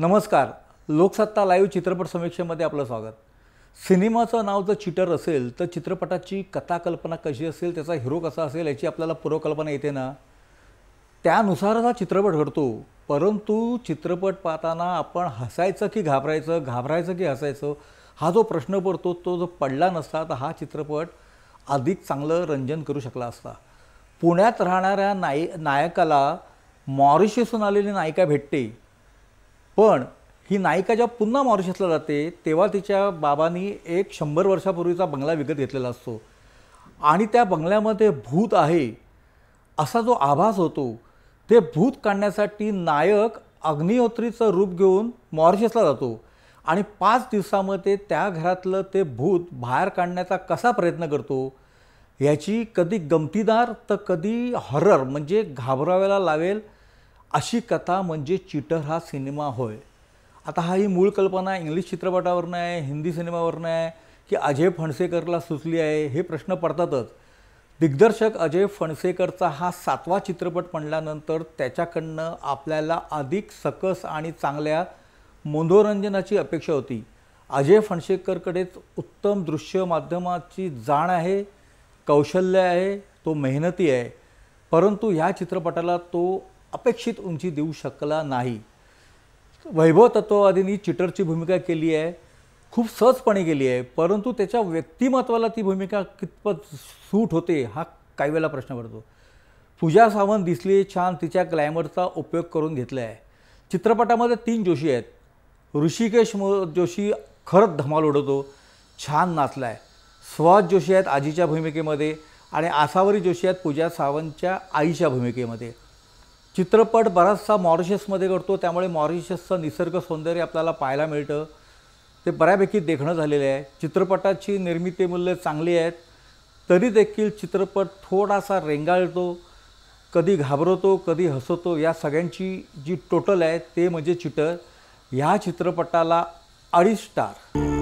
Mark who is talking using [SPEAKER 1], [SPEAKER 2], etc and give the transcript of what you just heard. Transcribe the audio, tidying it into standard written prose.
[SPEAKER 1] नमस्कार. लोकसत्ता लाईव्ह चित्रपट समीक्षेमध्ये आपलं स्वागत. सिनेमाचं नाव जर चिटर असेल तर चित्रपटाची कथाकल्पना कशी असेल, त्याचा हिरो कसा असेल याची आपल्याला पूर्वकल्पना येते ना. त्यानुसारच हा चित्रपट घडतो. परंतु चित्रपट पाहताना आपण हसायचं की घाबरायचं, घाबरायचं की हसायचं, हा जो प्रश्न पडतो तो जर पडला नसता तर हा चित्रपट अधिक चांगलं रंजन करू शकला असता. पुण्यात राहणाऱ्या नायकाला मॉरिशसहून आलेली नायिका भेटते. पण ही नायिका जेव्हा पुन्हा मॉरिशसला जाते तेव्हा तिच्या बाबांनी एक 100 वर्षापूर्वीचा बंगला विकत घेतलेला असतो आणि त्या बंगल्यामध्ये भूत आहे असा जो आभास होतो. ते भूत काढण्यासाठी नायक अग्निहोत्रीचं रूप घेऊन मॉरिशसला जातो आणि 5 दिवसामध्ये त्या घरातलं ते भूत बाहेर काढण्याचा कसा प्रयत्न करतो याची कधी गमतीदार तर कधी हॉरर म्हणजे घाबरायला लावेल अशी कथा म्हणजे चीटर हा सिनेमा होय. आता ही मूळ कल्पना इंग्लिश चित्रपटावरनं आहे, हिंदी सिनेमावरनं आहे की अजय फणसेकरला सुचली आहे, हे प्रश्न पडतातच. दिग्दर्शक अजय फणसेकरचा हा 7वा चित्रपट म्हणल्यानंतर त्याच्याकडनं आपल्याला अधिक सकस आणि चांगल्या मनोरंजनाची अपेक्षा होती. अजय फणसेकरकडेच उत्तम दृश्य माध्यमाची जाण आहे, कौशल्य आहे, तो मेहनती आहे. परंतु ह्या चित्रपटाला तो अपेक्षित उंची देऊ शकला नाही. वैभव तत्ववादींनी चिटरची भूमिका केली आहे, खूप सहजपणे केली आहे. परंतु त्याच्या व्यक्तिमत्वाला ती भूमिका कितपत सूट होते हा काही वेळेला प्रश्न पडतो. पूजा सावंत दिसली छान, तिच्या ग्लॅमरचा उपयोग करून घेतला आहे. चित्रपटामध्ये 3 जोशी आहेत. ऋषिकेश जोशी खरंच धमाल उडवतो, छान नाचला आहे. सुहास जोशी आहेत आजीच्या भूमिकेमध्ये आणि आसावरी जोशी आहेत पूजा सावंतच्या आईच्या भूमिकेमध्ये. चित्रपट बराचसा मॉरिशसमध्ये घडतो, त्यामुळे मॉरिशसचं निसर्ग सौंदर्य आपल्याला पाहायला मिळतं. ते बऱ्यापैकी देखणं झालेलं आहे. चित्रपटाची निर्मिती मूल्य चांगली आहेत, तरी देखील चित्रपट थोडासा रेंगाळतो, कधी घाबरवतो, कधी हसवतो. या सगळ्यांची जी टोटल आहे ते म्हणजे चिटर. ह्या चित्रपटाला 2.5 स्टार.